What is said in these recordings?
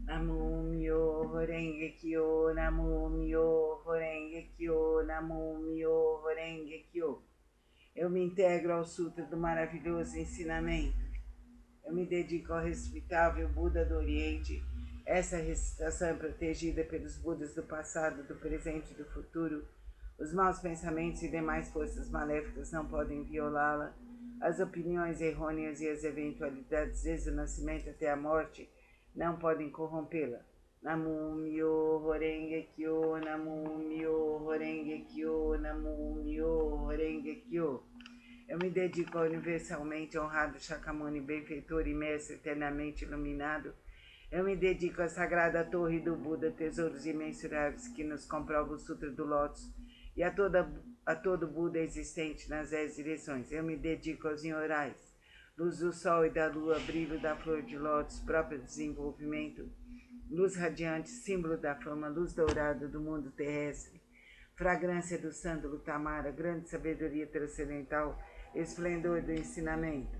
Namum-myoho Renge Kyo, Namum-myoho Renge Kyo, Namum-myoho Renge Kyo. Eu me integro ao Sutra do maravilhoso ensinamento. Eu me dedico ao respeitável Buda do Oriente. Essa recitação é protegida pelos Budas do passado, do presente e do futuro. Os maus pensamentos e demais forças maléficas não podem violá-la. As opiniões errôneas e as eventualidades desde o nascimento até a morte não podem corrompê-la. Namum-myoho Renge Kyo, Namum-myoho Renge Kyo, Namum-myoho Renge Kyo. Eu me dedico ao universalmente honrado Shakyamuni, benfeitor e mestre eternamente iluminado. Eu me dedico à sagrada torre do Buda, tesouros imensuráveis que nos comprova o Sutra do Lótus, e a todo Buda existente nas 10 direções. Eu me dedico aos Nyorais, luz do sol e da lua, brilho da flor de lótus, próprio desenvolvimento, luz radiante, símbolo da fama, luz dourada do mundo terrestre, fragrância do sândalo tamara, grande sabedoria transcendental, esplendor do ensinamento,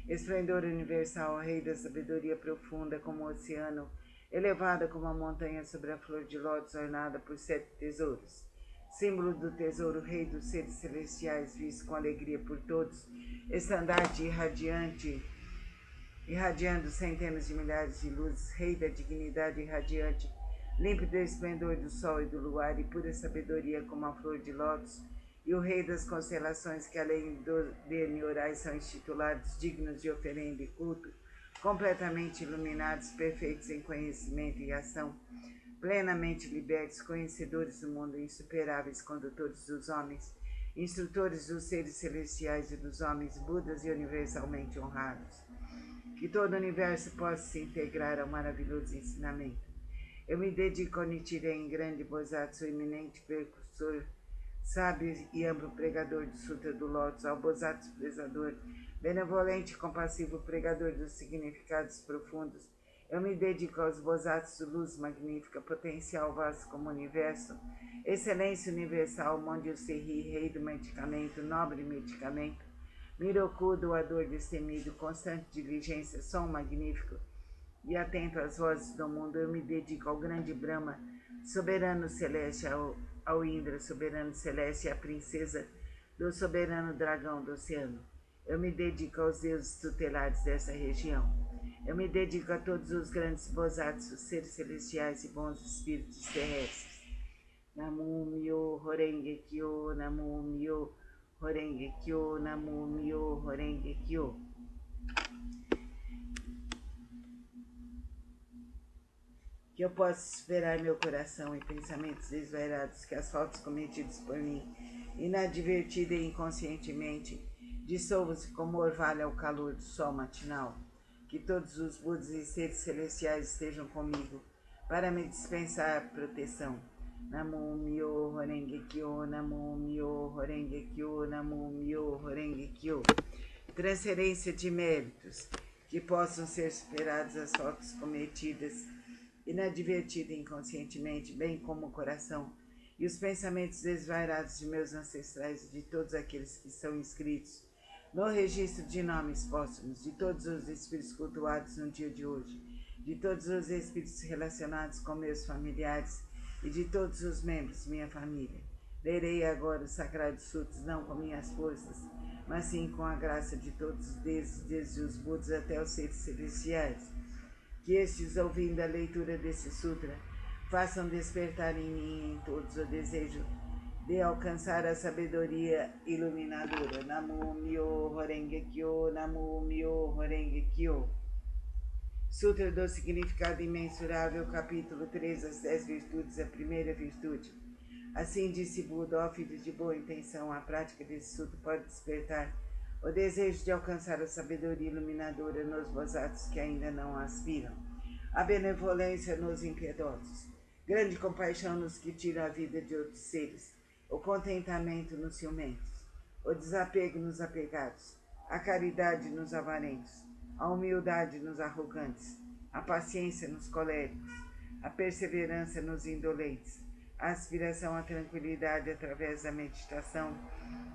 esplendor universal, rei da sabedoria profunda como o oceano, elevada como a montanha sobre a flor de lótus ornada por 7 tesouros, símbolo do tesouro, rei dos seres celestiais, visto com alegria por todos, estandarte irradiante, irradiando centenas de milhares de luzes, rei da dignidade irradiante, límpido esplendor do sol e do luar e pura sabedoria como a flor de lótus, e o rei das constelações que além de Nyorais são institulados dignos de oferenda e culto, completamente iluminados, perfeitos em conhecimento e ação, plenamente libertos, conhecedores do mundo, insuperáveis condutores dos homens, instrutores dos seres celestiais e dos homens, Budas e universalmente honrados. Que todo o universo possa se integrar ao maravilhoso ensinamento. Eu me dedico ao Nichiren, grande Bosatsu, eminente percursor, sábio e amplo pregador do Sutra do Lótus, ao Bosatsu prezador, benevolente e compassivo pregador dos significados profundos. Eu me dedico aos Bosatsu, luz magnífica, potencial vasto como o universo, excelência universal, Mondio Serri, rei do medicamento, nobre medicamento, Miroku, doador destemido, constante diligência, som magnífico, e atento às vozes do mundo, eu me dedico ao grande Brahma, soberano celeste, ao Indra, soberano celeste, e à princesa do soberano dragão do oceano. Eu me dedico aos deuses tutelares dessa região. Eu me dedico a todos os grandes Bosatsus, seres celestiais e bons espíritos terrestres. Namum-myoho Renge Kyo, Namum-myoho Renge Kyo, Namum-myoho Renge Kyo. Que eu possa esperar meu coração e pensamentos desvairados, que as faltas cometidas por mim, inadvertida e inconscientemente, dissolvam-se como orvalho ao calor do sol matinal. Que todos os Budas e seres celestiais estejam comigo, para me dispensar proteção. Namum-myoho Renge Kyo, Namum-myoho Renge Kyo, Namum-myoho Renge Kyo. Transferência de méritos, que possam ser superadas as faltas cometidas inadvertida inconscientemente, bem como o coração, e os pensamentos desvairados de meus ancestrais e de todos aqueles que são inscritos no registro de nomes póstumos, de todos os espíritos cultuados no dia de hoje, de todos os espíritos relacionados com meus familiares e de todos os membros de minha família. Lerei agora os sagrados sutras, não com minhas forças, mas sim com a graça de todos desde os Budas até os seres celestiais. Que estes, ouvindo a leitura desse sutra, façam despertar em mim e em todos o desejo de alcançar a sabedoria iluminadora. Namum-myoho Renge Kyo, Namum-myoho Renge Kyo. Sutra do Significado Imensurável, capítulo 3, as 10 virtudes, a primeira virtude. Assim disse Buda, ó filho de boa intenção, a prática desse sutra pode despertar o desejo de alcançar a sabedoria iluminadora nos Bosatsus que ainda não aspiram, a benevolência nos impiedosos, grande compaixão nos que tiram a vida de outros seres, o contentamento nos ciumentos, o desapego nos apegados, a caridade nos avarentos, a humildade nos arrogantes, a paciência nos coléricos, a perseverança nos indolentes, a aspiração à tranquilidade através da meditação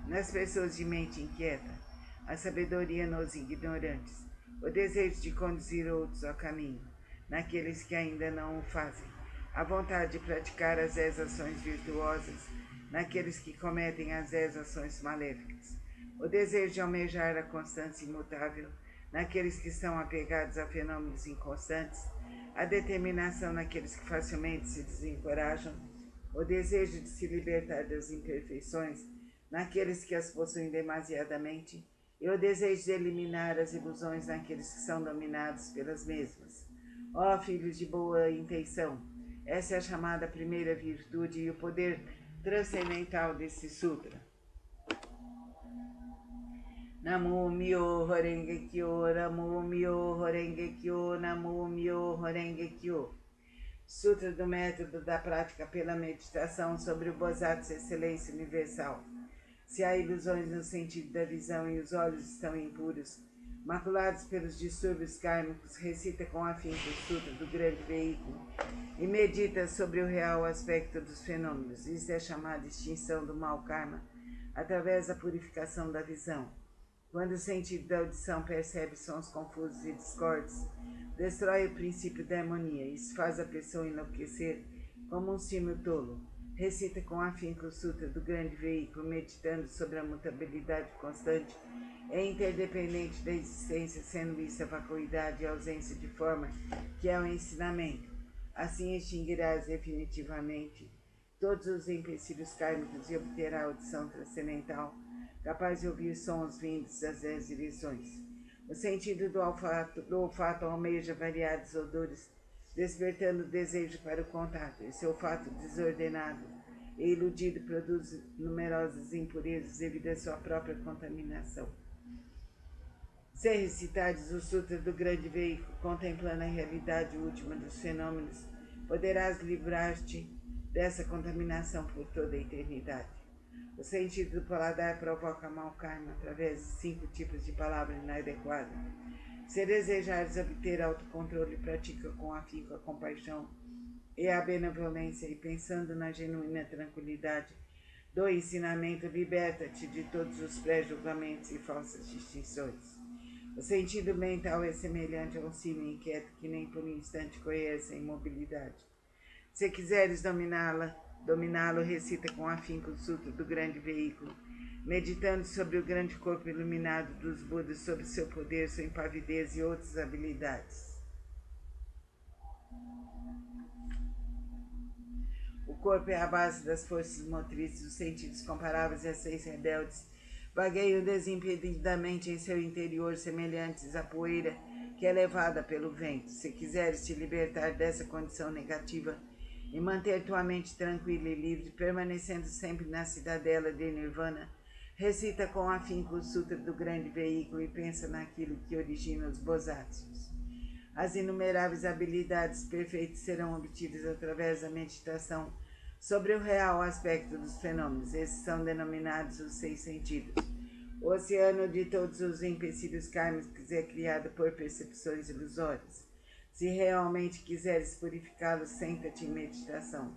nas pessoas de mente inquieta, a sabedoria nos ignorantes, o desejo de conduzir outros ao caminho, naqueles que ainda não o fazem, a vontade de praticar as 10 ações virtuosas, naqueles que cometem as 10 ações maléficas, o desejo de almejar a constância imutável, naqueles que estão apegados a fenômenos inconstantes, a determinação naqueles que facilmente se desencorajam, o desejo de se libertar das imperfeições, naqueles que as possuem demasiadamente, e o desejo de eliminar as ilusões naqueles que são dominados pelas mesmas. Ó filhos de boa intenção, essa é a chamada primeira virtude e o poder transcendental desse sutra. Namo Myo Horenge Kyo, Namo Myo Horenge Kyo, Namo Myo Horenge Kyo. Sutra do método da prática pela meditação sobre o Bodhisattva Excelência Universal. Se há ilusões no sentido da visão e os olhos estão impuros, maculados pelos distúrbios kármicos, recita com afinco o Sutra do Grande Veículo e medita sobre o real aspecto dos fenômenos. Isto é chamada extinção do mau karma através da purificação da visão. Quando o sentido da audição percebe sons confusos e discordes, destrói o princípio da harmonia. Isso faz a pessoa enlouquecer como um símio tolo. Recita com afinco o Sutra do Grande Veículo, meditando sobre a mutabilidade constante e interdependente da existência, sendo isso a vacuidade e a ausência de forma, que é o ensinamento. Assim extinguirás definitivamente todos os empecilhos kármicos e obterá a audição transcendental, capaz de ouvir sons vindos das 10 direções. O sentido do olfato almeja variados odores, despertando o desejo para o contato. Esse olfato desordenado e iludido produz numerosas impurezas devido à sua própria contaminação. Se recitares o Sutra do Grande Veículo, contemplando a realidade última dos fenômenos, poderás livrar-te dessa contaminação por toda a eternidade. O sentido do paladar provoca mau karma através de 5 tipos de palavra inadequada. Se desejares obter autocontrole, pratica com afinco a compaixão e a benevolência e pensando na genuína tranquilidade do ensinamento, liberta-te de todos os pré-julgamentos e falsas distinções. O sentido mental é semelhante a um símio inquieto que nem por um instante conhece a imobilidade. Se quiseres dominá-lo, recita com afinco o Sutra do Grande Veículo, meditando sobre o grande corpo iluminado dos Budas, sobre seu poder, sua impavidez e outras habilidades. O corpo é a base das forças motrizes, os sentidos comparáveis a 6 rebeldes vagueiam desimpedidamente em seu interior, semelhantes à poeira que é levada pelo vento. Se quiseres te libertar dessa condição negativa e manter tua mente tranquila e livre, permanecendo sempre na cidadela de Nirvana, recita com afinco o Sutra do Grande Veículo e pensa naquilo que origina os Bodhisattvas. As inumeráveis habilidades perfeitas serão obtidas através da meditação sobre o real aspecto dos fenômenos. Esses são denominados os 6 sentidos. O oceano de todos os empecilhos kármicos é criado por percepções ilusórias. Se realmente quiseres purificá-los, senta-te em meditação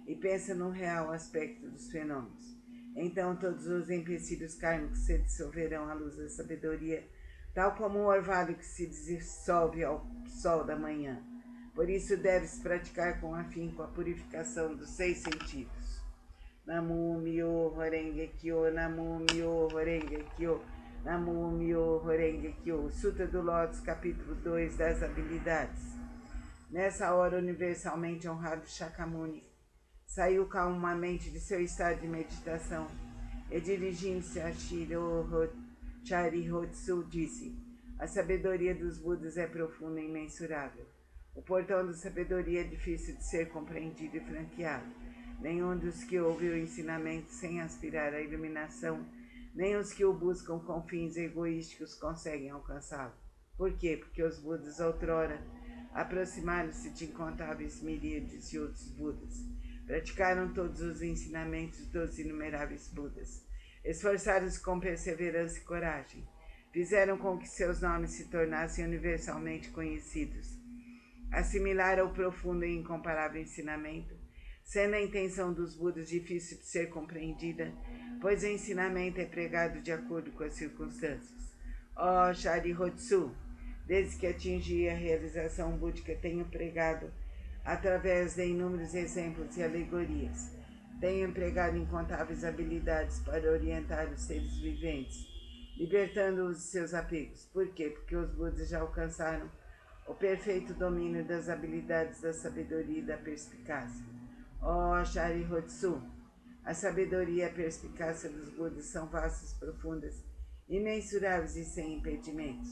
e pensa no real aspecto dos fenômenos. Então todos os empecilhos kármicos se dissolverão à luz da sabedoria, tal como o orvalho que se dissolve ao sol da manhã. Por isso deves praticar com afinco a purificação dos 6 sentidos. Namo Myo Horenge Kyo, Namo Myo Horenge Kyo, Namo Myo Horenge Kyo. Sutra do Lótus, capítulo 2 das habilidades. Nessa hora, universalmente honrado Shakyamuni saiu calmamente de seu estado de meditação e, dirigindo-se a Charihotsu, disse: a sabedoria dos Budas é profunda e imensurável. O portão da sabedoria é difícil de ser compreendido e franqueado. Nenhum dos que ouve o ensinamento sem aspirar à iluminação, nem os que o buscam com fins egoísticos conseguem alcançá-lo. Por quê? Porque os Budas outrora aproximaram-se de incontáveis miríades de outros Budas. Praticaram todos os ensinamentos dos inumeráveis Budas. Esforçaram-se com perseverança e coragem. Fizeram com que seus nomes se tornassem universalmente conhecidos. Assimilaram o profundo e incomparável ensinamento, sendo a intenção dos Budas difícil de ser compreendida, pois o ensinamento é pregado de acordo com as circunstâncias. Ó Charihotsu, Desde que atingi a realização búdica, tenho pregado através de inúmeros exemplos e alegorias. Tenho empregado incontáveis habilidades para orientar os seres viventes, libertando-os de seus apegos. Por quê? Porque os Budas já alcançaram o perfeito domínio das habilidades da sabedoria e da perspicácia. Ó Sharihatsu, a sabedoria e a perspicácia dos Budas são vastas, profundas, imensuráveis e sem impedimentos.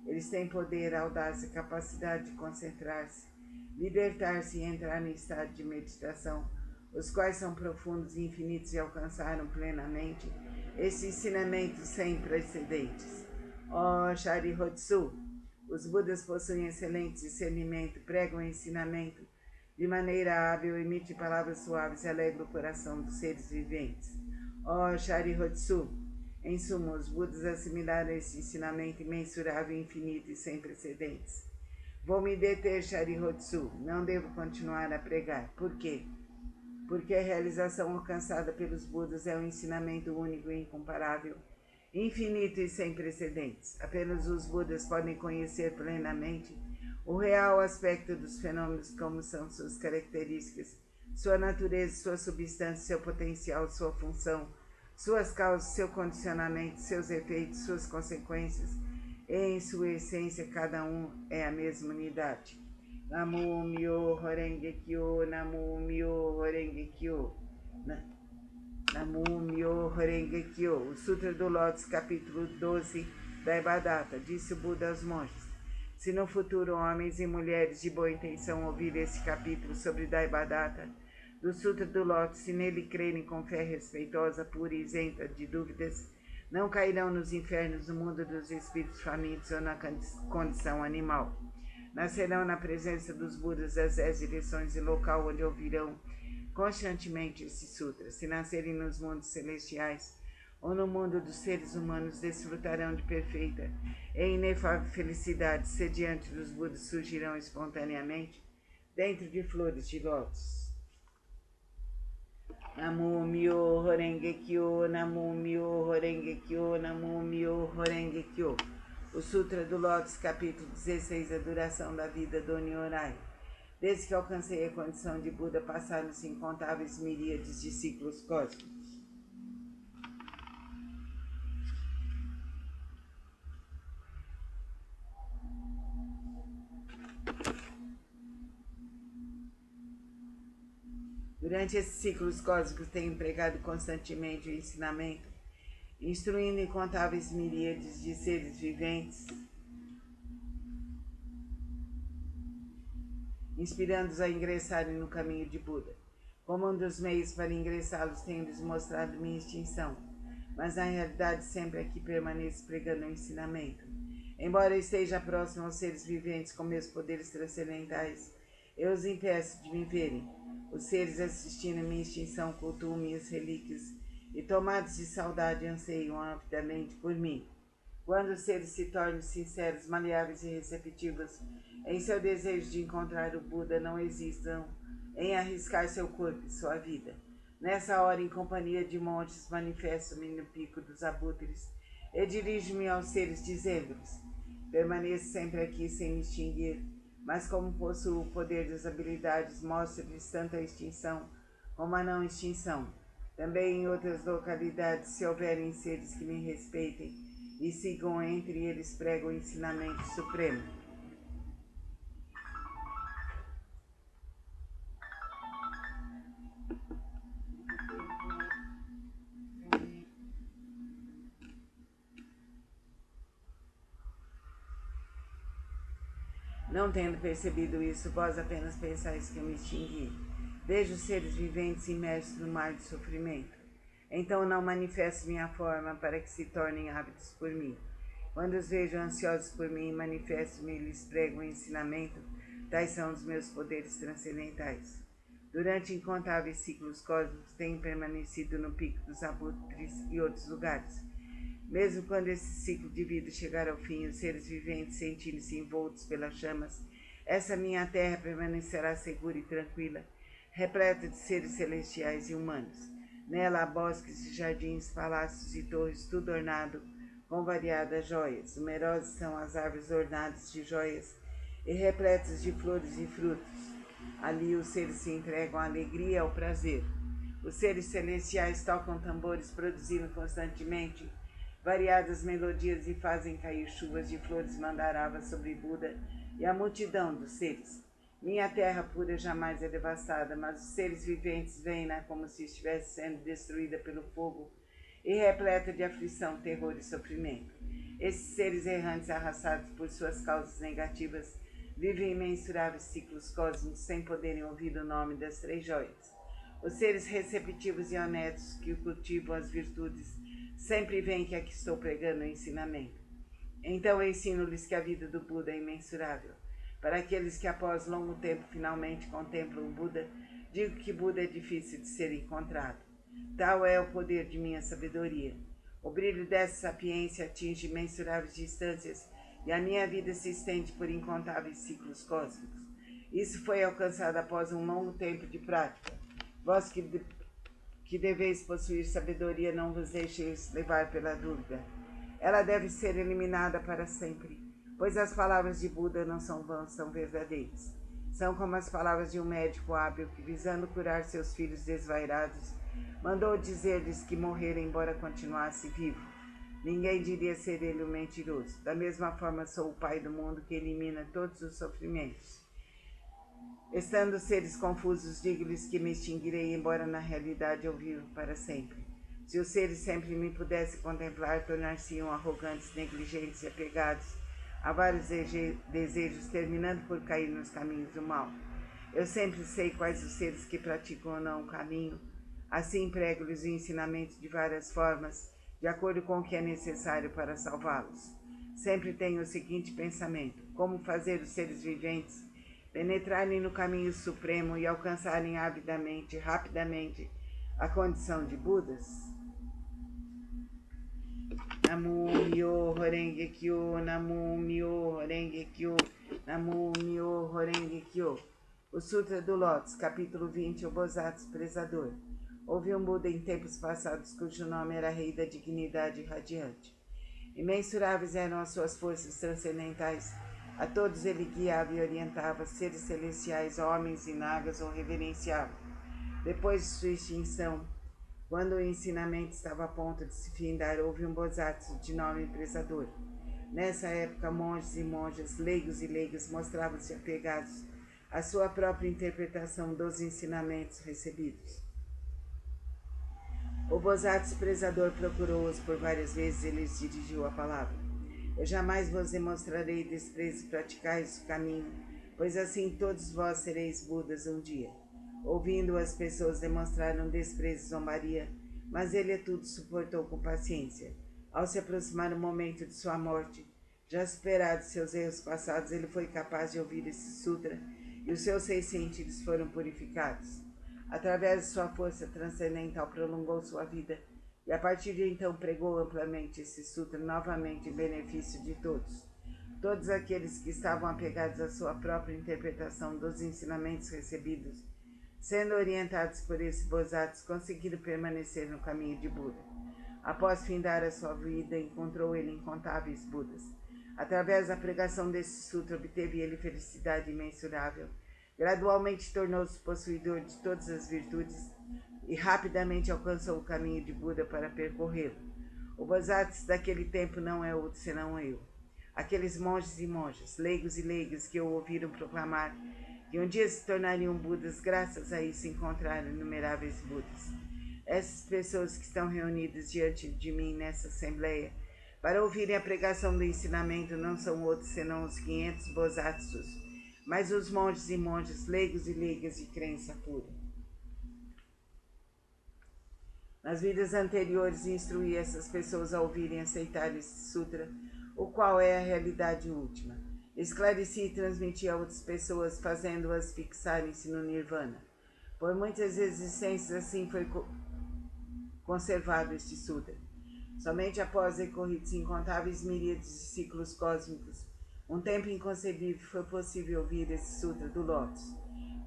Eles têm poder, audácia, capacidade de concentrar-se, libertar-se e entrar em estado de meditação, os quais são profundos e infinitos e alcançaram plenamente esse ensinamento sem precedentes. Ó Sharihatsu, os Budas possuem excelente discernimento, pregam o ensinamento de maneira hábil, emite palavras suaves e alegra o coração dos seres viventes. Ó Sharihatsu, em suma, os Budas assimilaram esse ensinamento imensurável, infinito e sem precedentes. Vou me deter, Sharihatsu, não devo continuar a pregar. Por quê? Porque a realização alcançada pelos Budas é um ensinamento único e incomparável, infinito e sem precedentes. Apenas os Budas podem conhecer plenamente o real aspecto dos fenômenos, como são suas características, sua natureza, sua substância, seu potencial, sua função, suas causas, seu condicionamento, seus efeitos, suas consequências, e em sua essência cada um é a mesma unidade. Namu Myo Horenge Kyo, Namu Myo Horenge Kyo. Namu Myo Horenge Kyo. O Sutra do Lótus, capítulo 12, Daibhadata. Disse o Buda aos monges: se no futuro homens e mulheres de boa intenção ouvirem esse capítulo sobre Daibhadata, do Sutra do Lótus, se nele crerem com fé respeitosa, pura e isenta de dúvidas, não cairão nos infernos do mundo dos espíritos famintos ou na condição animal. Nascerão na presença dos Budas das 10 direções e local onde ouvirão constantemente esse sutra. Se nascerem nos mundos celestiais ou no mundo dos seres humanos, desfrutarão de perfeita e inefável felicidade. Se diante dos Budas surgirão espontaneamente dentro de flores de lótus. Namu Myo Horenge Kyo, Namu Myo Horenge Kyo, Namu Myo Horenge Kyo. O Sutra do Lótus, capítulo 16, a duração da vida do Nyorai. Desde que alcancei a condição de Buda, passaram-se incontáveis miríades de ciclos cósmicos. Durante esses ciclos cósmicos, tenho empregado constantemente o ensinamento, instruindo incontáveis miríades de seres viventes, inspirando-os a ingressarem no caminho de Buda. Como um dos meios para ingressá-los, tenho-lhes mostrado minha extinção, mas na realidade sempre aqui permaneço pregando o ensinamento. Embora eu esteja próximo aos seres viventes com meus poderes transcendentais, eu os impeço de me verem. Os seres assistindo a minha extinção cultuam minhas relíquias e, tomados de saudade, anseiam avidamente por mim. Quando os seres se tornam sinceros, maleáveis e receptivos em seu desejo de encontrar o Buda, não hesitam em arriscar seu corpo e sua vida. Nessa hora, em companhia de monges, manifesto-me no pico dos abutres e dirijo-me aos seres, dizendo-lhes: permaneço sempre aqui sem me extinguir, mas como possuo o poder das habilidades, mostro-lhes tanto a extinção como a não extinção. Também em outras localidades, se houverem seres que me respeitem e sigam entre eles, prego o ensinamento supremo. Não tendo percebido isso, vós apenas pensais que eu me extingui. Vejo os seres viventes imersos no mar de sofrimento. Então não manifesto minha forma para que se tornem ávidos por mim. Quando os vejo ansiosos por mim, manifesto-me e lhes prego o ensinamento. Tais são os meus poderes transcendentais. Durante incontáveis ciclos cósmicos, tenho permanecido no pico dos abutres e outros lugares. Mesmo quando esse ciclo de vida chegar ao fim, os seres viventes sentindo-se envoltos pelas chamas, essa minha terra permanecerá segura e tranquila, repleta de seres celestiais e humanos. Nela há bosques e jardins, palácios e torres, tudo ornado com variadas joias. Numerosas são as árvores ornadas de joias e repletas de flores e frutos. Ali os seres se entregam à alegria e ao prazer. Os seres celestiais tocam tambores, produzindo constantemente variadas melodias e fazem cair chuvas de flores mandaravas sobre Buda e a multidão dos seres. Minha terra pura jamais é devastada, mas os seres viventes veem-na como se estivesse sendo destruída pelo fogo e repleta de aflição, terror e sofrimento. Esses seres errantes, arrastados por suas causas negativas, vivem imensuráveis ciclos cósmicos sem poderem ouvir o nome das três joias. Os seres receptivos e honestos que cultivam as virtudes sempre veem que aqui estou pregando o ensinamento. Então ensino-lhes que a vida do Buda é imensurável. Para aqueles que após longo tempo finalmente contemplam o Buda, digo que Buda é difícil de ser encontrado. Tal é o poder de minha sabedoria. O brilho dessa sapiência atinge imensuráveis distâncias e a minha vida se estende por incontáveis ciclos cósmicos. Isso foi alcançado após um longo tempo de prática. Vós que deveis possuir sabedoria, não vos deixeis levar pela dúvida. Ela deve ser eliminada para sempre, pois as palavras de Buda não são vãs, são verdadeiras. São como as palavras de um médico hábil que, visando curar seus filhos desvairados, mandou dizer-lhes que morreram embora continuasse vivo. Ninguém diria ser ele um mentiroso. Da mesma forma, sou o Pai do mundo que elimina todos os sofrimentos. Estando seres confusos, digo-lhes que me extinguirei, embora na realidade eu vivo para sempre. Se os seres sempre me pudessem contemplar, tornar-se-iam arrogantes, negligentes e apegados a vários desejos, terminando por cair nos caminhos do mal. Eu sempre sei quais os seres que praticam ou não o caminho. Assim prego-lhes o ensinamento de várias formas, de acordo com o que é necessário para salvá-los. Sempre tenho o seguinte pensamento: como fazer os seres viventes penetrarem no caminho supremo e alcançarem avidamente, rapidamente, a condição de Budas? Namo Myoho Renge Kyo, Namo Myoho Renge Kyo, Namo Myoho Renge Kyo. O Sutra do Lótus, capítulo 20, o Bosatsu Prezador. Houve um Buda em tempos passados cujo nome era Rei da Dignidade Radiante. Imensuráveis eram as suas forças transcendentais. A todos ele guiava e orientava, seres celestiais, homens e nagas o reverenciavam. Depois de sua extinção, quando o ensinamento estava a ponto de se findar, houve um Bosatsu de nome Prezador. Nessa época, monges e monjas, leigos e leigas mostravam-se apegados à sua própria interpretação dos ensinamentos recebidos. O Bosatsu Prezador procurou-os por várias vezes e lhes dirigiu a palavra. Eu jamais vos demonstrarei desprezo, praticais o caminho, pois assim todos vós sereis Budas um dia. Ouvindo, as pessoas demonstraram desprezo e zombaria, mas ele a tudo suportou com paciência. Ao se aproximar o momento de sua morte, já superados seus erros passados, ele foi capaz de ouvir esse sutra e os seus 6 sentidos foram purificados. Através de sua força transcendental prolongou sua vida e a partir de então pregou amplamente esse sutra novamente em benefício de todos. Todos aqueles que estavam apegados à sua própria interpretação dos ensinamentos recebidos, sendo orientados por esse Bosatsu, conseguiram permanecer no caminho de Buda. Após findar a sua vida, encontrou ele incontáveis Budas. Através da pregação desse sutra, obteve ele felicidade imensurável. Gradualmente tornou-se possuidor de todas as virtudes e rapidamente alcançou o caminho de Buda para percorrê-lo. O Bosatsu daquele tempo não é outro senão eu. Aqueles monges e monjas, leigos e leigas que o ouviram proclamar que um dia se tornariam Budas, graças a isso encontraram inumeráveis Budas. Essas pessoas que estão reunidas diante de mim nessa assembleia para ouvirem a pregação do ensinamento não são outros senão os 500 Bosatsus, mas os monges e monjas, leigos e leigas de crença pura. Nas vidas anteriores, instruí essas pessoas a ouvirem e aceitarem esse sutra, o qual é a realidade última. Esclareci e transmiti a outras pessoas, fazendo-as fixarem-se no Nirvana. Por muitas existências, assim foi conservado este sutra. Somente após decorridos incontáveis miríades de ciclos cósmicos, um tempo inconcebível, foi possível ouvir esse sutra do Lótus.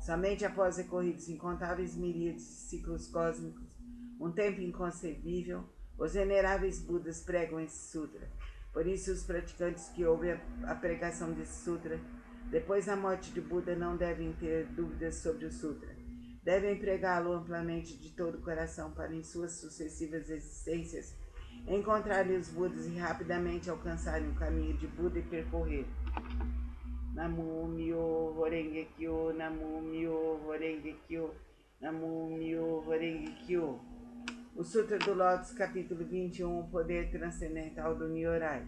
Somente após decorridos incontáveis miríades de ciclos cósmicos, um tempo inconcebível, os veneráveis Budas pregam esse sutra. Por isso, os praticantes que ouvem a pregação desse sutra, depois da morte de Buda, não devem ter dúvidas sobre o sutra. Devem pregá-lo amplamente de todo o coração para, em suas sucessivas existências, encontrar-lhe os Budas e rapidamente alcançarem o caminho de Buda e percorrer. Namu Myoho Renge Kyo, Namu Myoho Renge Kyo, Namu Myoho Renge Kyo. O Sutra do Lótus, capítulo 21, o poder transcendental do Nyorai.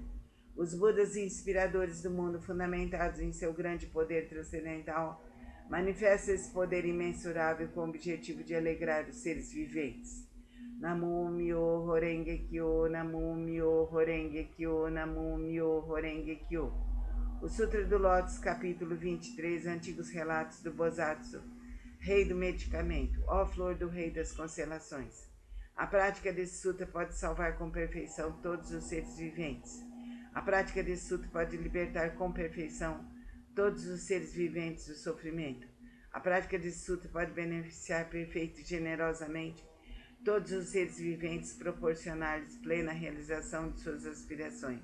Os Budas inspiradores do mundo, fundamentados em seu grande poder transcendental, manifestam esse poder imensurável com o objetivo de alegrar os seres viventes. Namu Myoho Renge Kyo, Namu Myoho Renge Kyo, Namu Myoho Renge Kyo. O Sutra do Lótus, capítulo 23, antigos relatos do Bosatsu, rei do medicamento, ó flor do rei das constelações. A prática desse sutra pode salvar com perfeição todos os seres viventes. A prática desse sutra pode libertar com perfeição todos os seres viventes do sofrimento. A prática desse sutra pode beneficiar perfeita e generosamente todos os seres viventes, proporcionar-lhes plena realização de suas aspirações.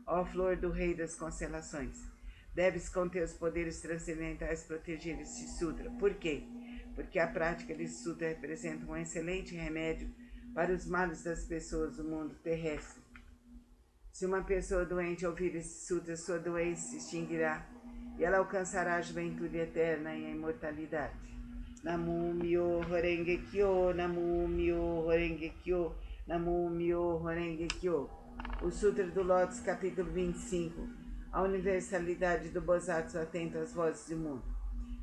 Ó flor do rei das constelações, deves com teus poderes transcendentais proteger este sutra. Por quê? Porque a prática desse sutra representa um excelente remédio para os males das pessoas do mundo terrestre. Se uma pessoa doente ouvir esse sutra, sua doença se extinguirá e ela alcançará a juventude eterna e a imortalidade. Namu Myoho Renge Kyo, Namu Myoho Renge Kyo, Namu Myoho Renge Kyo. O Sutra do Lótus, capítulo 25. A universalidade do Bosatsu atento às vozes do mundo.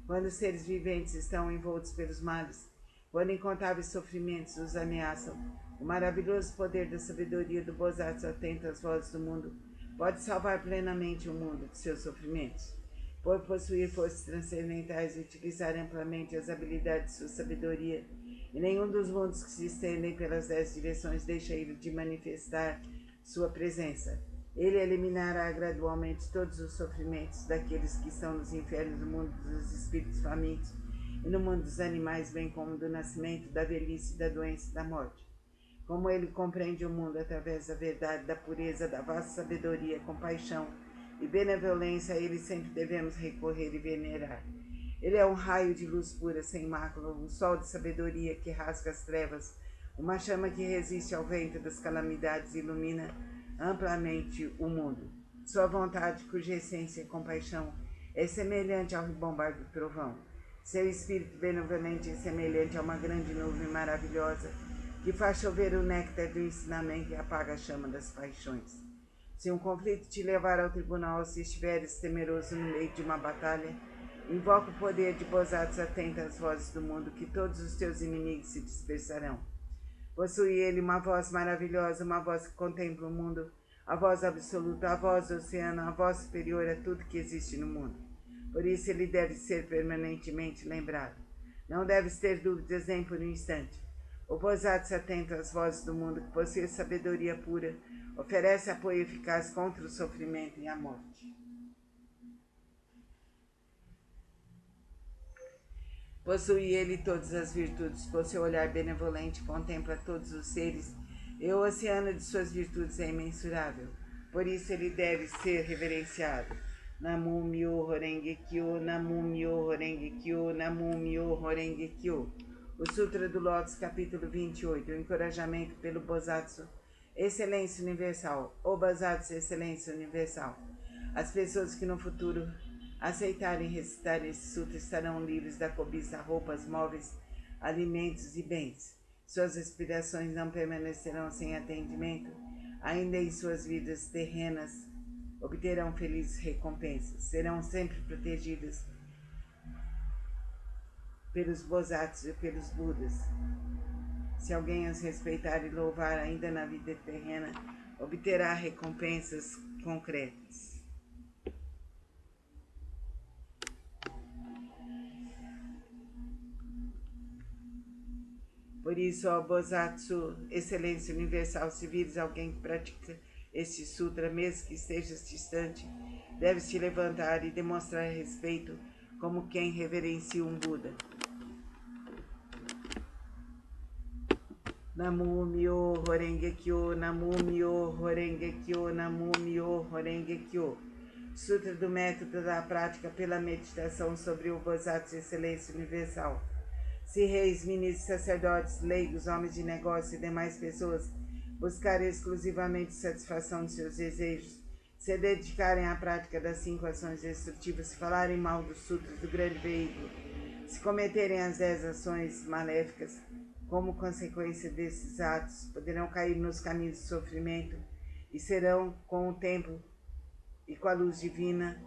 Quando os seres viventes estão envoltos pelos males, quando incontáveis sofrimentos os ameaçam, o maravilhoso poder da sabedoria do Bosatsu atento às vozes do mundo pode salvar plenamente o mundo de seus sofrimentos. Por possuir forças transcendentais e utilizar amplamente as habilidades de sua sabedoria, e nenhum dos mundos que se estendem pelas 10 direções deixa ele de manifestar sua presença. Ele eliminará gradualmente todos os sofrimentos daqueles que estão nos infernos, no mundo dos espíritos famintos e no mundo dos animais, bem como do nascimento, da velhice, da doença e da morte. Como ele compreende o mundo através da verdade, da pureza, da vasta sabedoria, compaixão e benevolência, a ele sempre devemos recorrer e venerar. Ele é um raio de luz pura, sem mácula, um sol de sabedoria que rasga as trevas, uma chama que resiste ao vento das calamidades e ilumina amplamente o mundo. Sua vontade, cuja essência é compaixão, é semelhante ao ribombar do trovão. Seu espírito benevolente é semelhante a uma grande nuvem maravilhosa que faz chover o néctar do ensinamento e apaga a chama das paixões. Se um conflito te levar ao tribunal, se estiveres temeroso no meio de uma batalha, invoca o poder de Bosatsu atento às vozes do mundo, que todos os teus inimigos se dispersarão. Possui ele uma voz maravilhosa, uma voz que contempla o mundo, a voz absoluta, a voz do oceano, a voz superior a tudo que existe no mundo. Por isso ele deve ser permanentemente lembrado. Não deves ter dúvidas nem por um instante. O Bosatsu atento às vozes do mundo, que possui sabedoria pura, oferece apoio eficaz contra o sofrimento e a morte. Possui ele todas as virtudes, por seu olhar benevolente contempla todos os seres, e o oceano de suas virtudes é imensurável. Por isso ele deve ser reverenciado. Namu Myoho Renge Kyo, Namu Myoho Renge Kyo, Namu Myoho Renge Kyo. O Sutra do Lótus, capítulo 28, o encorajamento pelo Bosatsu, excelência universal. O Bosatsu, excelência universal. As pessoas que no futuro aceitarem recitar esse sutra estarão livres da cobiça, roupas, móveis, alimentos e bens. Suas aspirações não permanecerão sem atendimento, ainda em suas vidas terrenas obterão felizes recompensas, serão sempre protegidas pelos Bosatsu e pelos Budas. Se alguém os respeitar e louvar ainda na vida terrena, obterá recompensas concretas. Por isso, ó Bosatsu, excelência universal, se vires alguém que pratica este sutra, mesmo que estejas distante, deves te levantar e demonstrar respeito como quem reverencia um Buda. Namu Myo Horenge Kyo, Namu Myo Horenge Kyo, Namu Myo Horenge Kyo. Sutra do método da prática pela meditação sobre o Bosatsu Excelência Universal. Se reis, ministros, sacerdotes, leigos, homens de negócio e demais pessoas buscarem exclusivamente satisfação de seus desejos, se dedicarem à prática das 5 ações destrutivas, se falarem mal dos sutras do grande veículo, se cometerem as 10 ações maléficas, como consequência desses atos, poderão cair nos caminhos do sofrimento e serão, com o tempo e com a luz divina,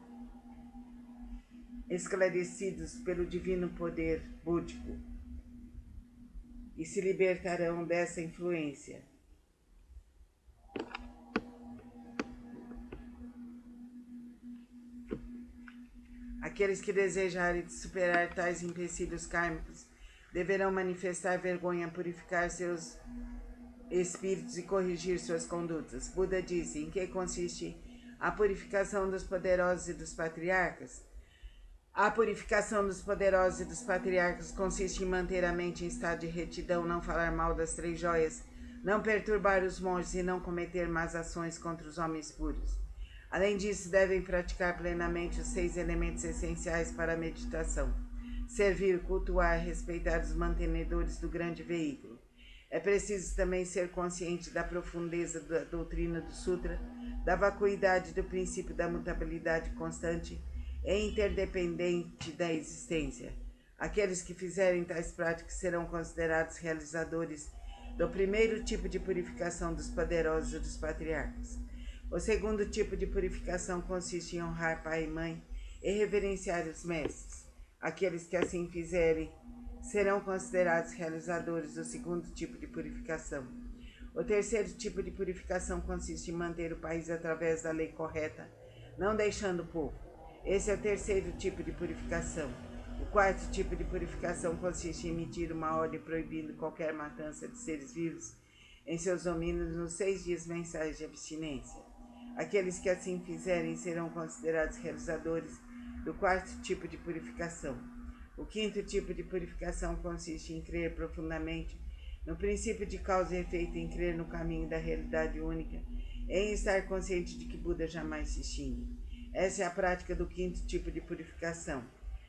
esclarecidos pelo divino poder búdico e se libertarão dessa influência. Aqueles que desejarem superar tais empecilhos kármicos deverão manifestar vergonha, purificar seus espíritos e corrigir suas condutas. Buda disse: em que consiste a purificação dos poderosos e dos patriarcas? A purificação dos poderosos e dos patriarcas consiste em manter a mente em estado de retidão, não falar mal das 3 joias, não perturbar os monges e não cometer más ações contra os homens puros. Além disso, devem praticar plenamente os 6 elementos essenciais para a meditação: servir, cultuar, respeitar os mantenedores do grande veículo. É preciso também ser consciente da profundeza da doutrina do Sutra, da vacuidade do princípio da mutabilidade constante e interdependente da existência. Aqueles que fizerem tais práticas serão considerados realizadores do primeiro tipo de purificação dos poderosos e dos patriarcas. O segundo tipo de purificação consiste em honrar pai e mãe e reverenciar os mestres. Aqueles que assim fizerem serão considerados realizadores do segundo tipo de purificação. O terceiro tipo de purificação consiste em manter o país através da lei correta, não deixando o povo. Esse é o terceiro tipo de purificação. O quarto tipo de purificação consiste em emitir uma ordem proibindo qualquer matança de seres vivos em seus domínios nos 6 dias mensais de abstinência. Aqueles que assim fizerem serão considerados realizadores do quarto tipo de purificação. O quinto tipo de purificação consiste em crer profundamente no princípio de causa e efeito, em crer no caminho da realidade única, em estar consciente de que Buda jamais se extingue. Essa é a prática do quinto tipo de purificação.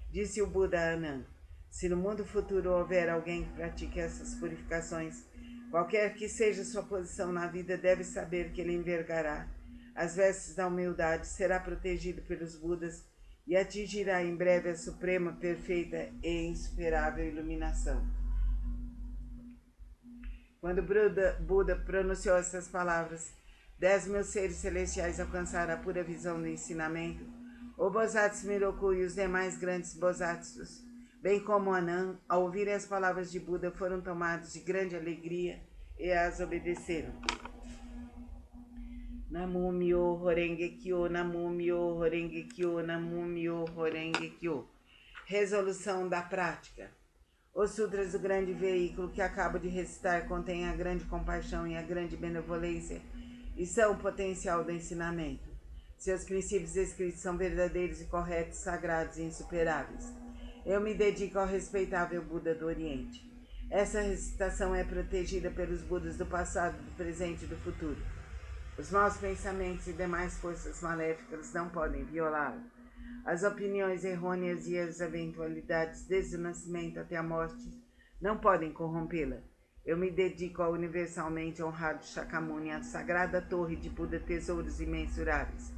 Disse o Buda a Ananda: se no mundo futuro houver alguém que pratique essas purificações, qualquer que seja sua posição na vida, deve saber que ele envergará as vestes da humildade, será protegido pelos Budas e atingirá em breve a suprema, perfeita e insuperável iluminação. Quando Buda pronunciou essas palavras, 10.000 seres celestiais alcançaram a pura visão do ensinamento. O Bosatsu Miroku e os demais grandes Bosatsus, bem como Anand, ao ouvirem as palavras de Buda, foram tomados de grande alegria e as obedeceram. Namu Myo Horenge Kyo, Namu Myo Horenge Kyo, Namu Myo Horenge Kyo. Resolução da prática. Os sutras do grande veículo que acabo de recitar contêm a grande compaixão e a grande benevolência e são o potencial do ensinamento. Seus princípios escritos são verdadeiros e corretos, sagrados e insuperáveis. Eu me dedico ao respeitável Buda do Oriente. Essa recitação é protegida pelos Budas do passado, do presente e do futuro. Os maus pensamentos e demais forças maléficas não podem violá-la. As opiniões errôneas e as eventualidades desde o nascimento até a morte não podem corrompê-la. Eu me dedico ao universalmente honrado Shakyamuni, a sagrada torre de Buda, tesouros imensuráveis,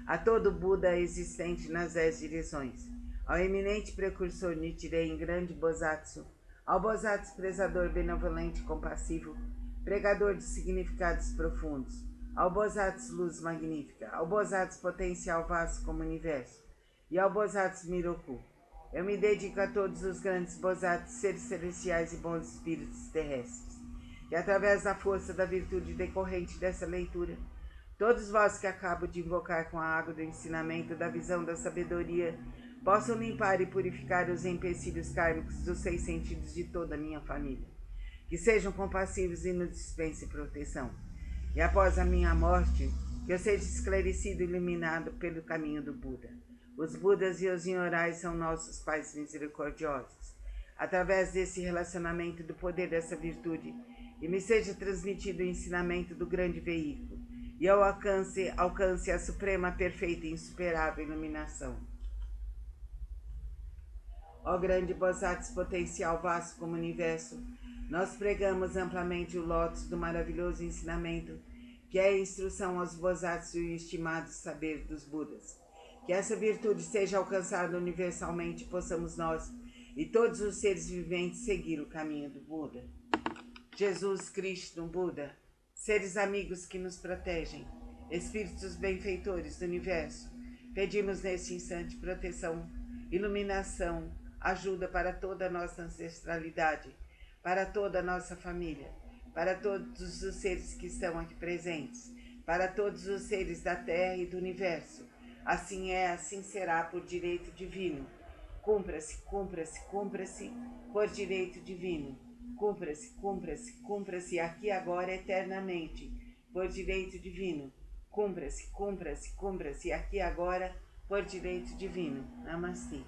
a todo Buda existente nas 10 direções, ao eminente precursor Nichiren, grande Bosatsu, ao Bosatsu prezador benevolente e compassivo, pregador de significados profundos, ao Bosatsu luz magnífica, ao Bosatsu potencial vasto como o universo, e ao Bosatsu Miroku. Eu me dedico a todos os grandes Bosatsus, seres celestiais e bons espíritos terrestres, e através da força da virtude decorrente dessa leitura, todos vós que acabo de invocar com a água do ensinamento, da visão da sabedoria, possam limpar e purificar os empecilhos kármicos dos 6 sentidos de toda a minha família. Que sejam compassivos e nos dispensem proteção. E após a minha morte, que eu seja esclarecido e iluminado pelo caminho do Buda. Os Budas e os Nyorais são nossos pais misericordiosos. Através desse relacionamento do poder dessa virtude e me seja transmitido o ensinamento do grande veículo, e ao alcance a suprema, perfeita e insuperável iluminação. Ó grande Bossatis potencial vasto como o universo, nós pregamos amplamente o lótus do maravilhoso ensinamento, que é a instrução aos Bossatis e o estimado saber dos Budas. Que essa virtude seja alcançada universalmente, possamos nós e todos os seres viventes seguir o caminho do Buda. Jesus Cristo, Buda, seres amigos que nos protegem, espíritos benfeitores do universo, pedimos neste instante proteção, iluminação, ajuda para toda a nossa ancestralidade, para toda a nossa família, para todos os seres que estão aqui presentes, para todos os seres da Terra e do Universo. Assim é, assim será, por direito divino. Cumpra-se, cumpra-se, cumpra-se, por direito divino. Cumpra-se, cumpra-se, cumpra-se, aqui, agora, eternamente, por direito divino. Cumpra-se, cumpra-se, cumpra-se, aqui, agora, por direito divino. Namastê.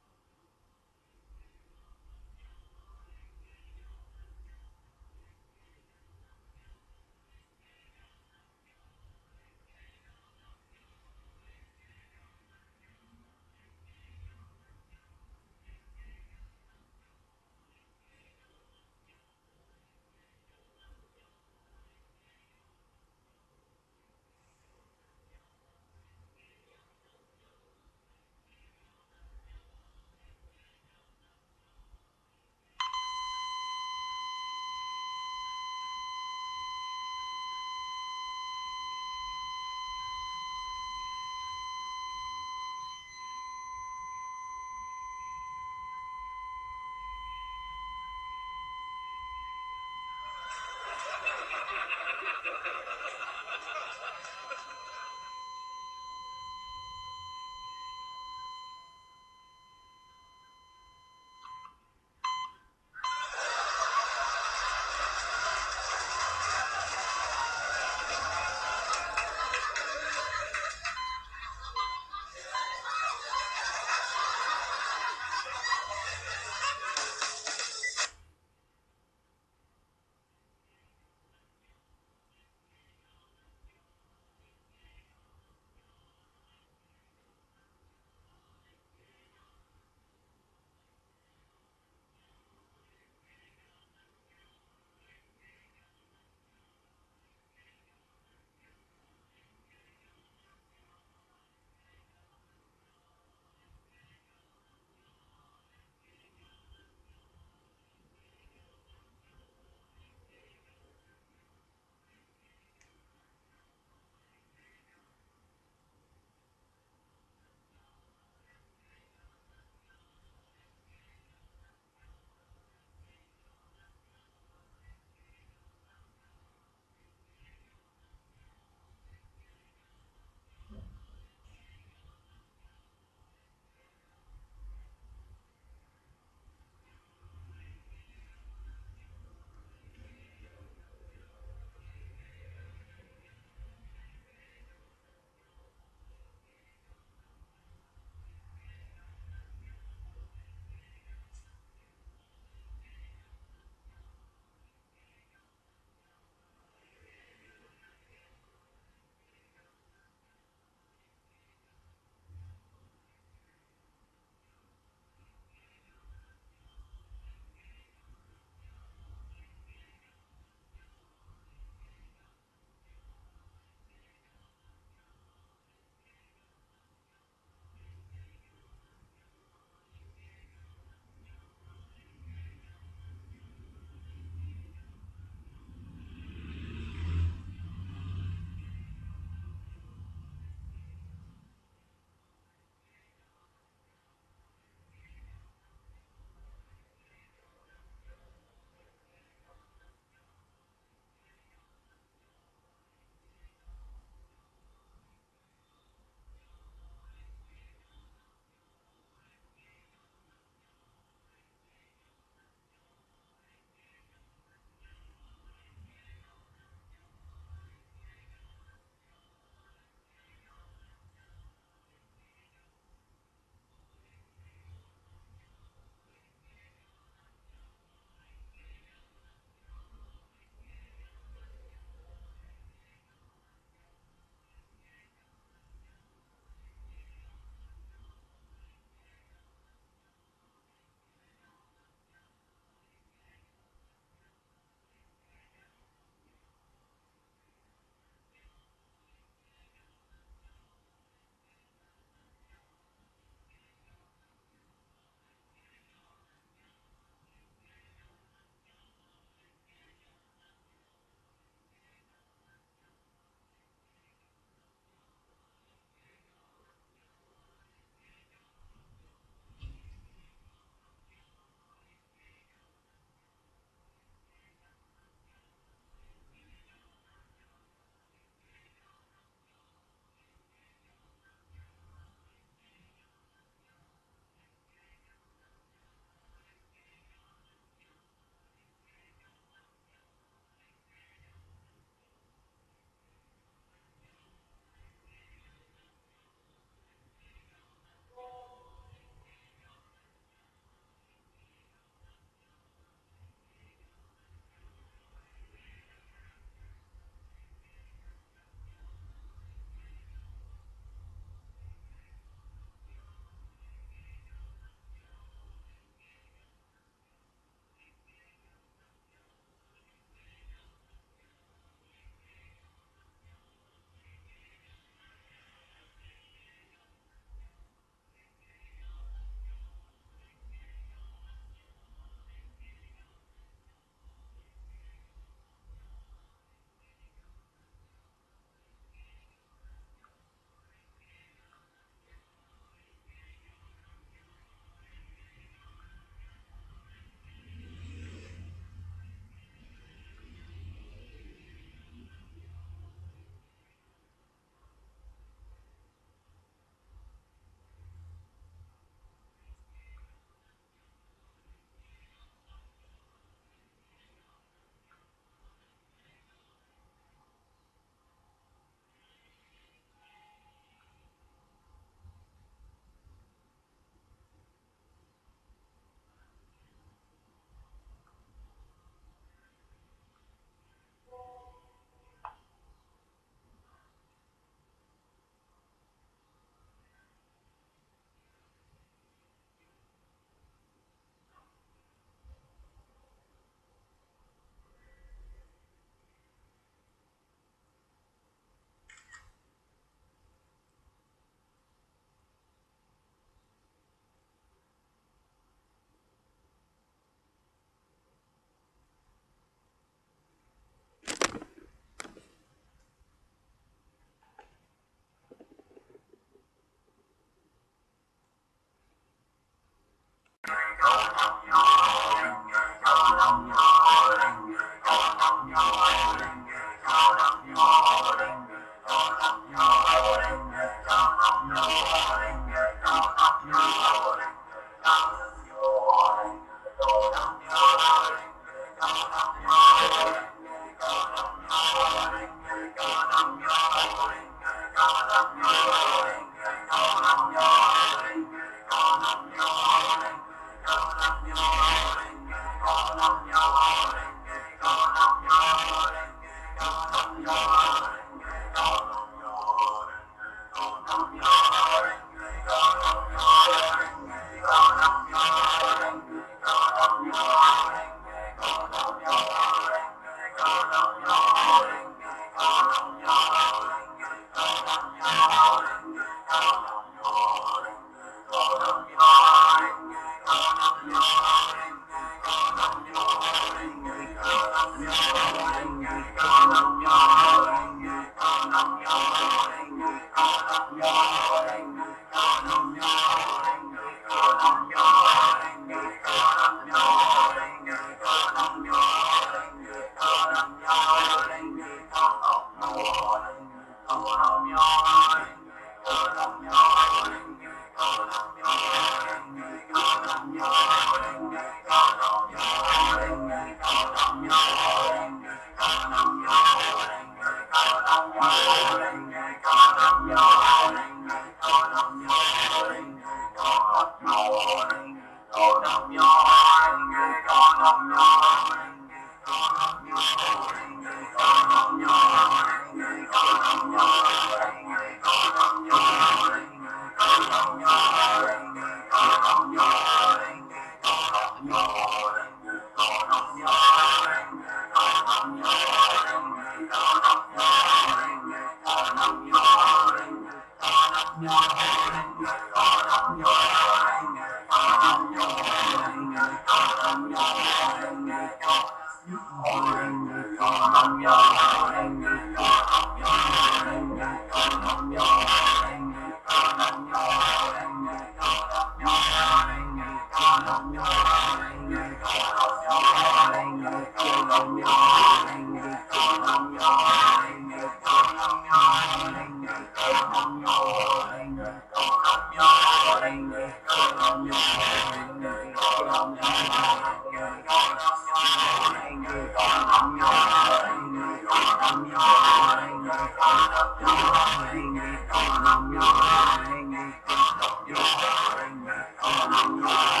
Nam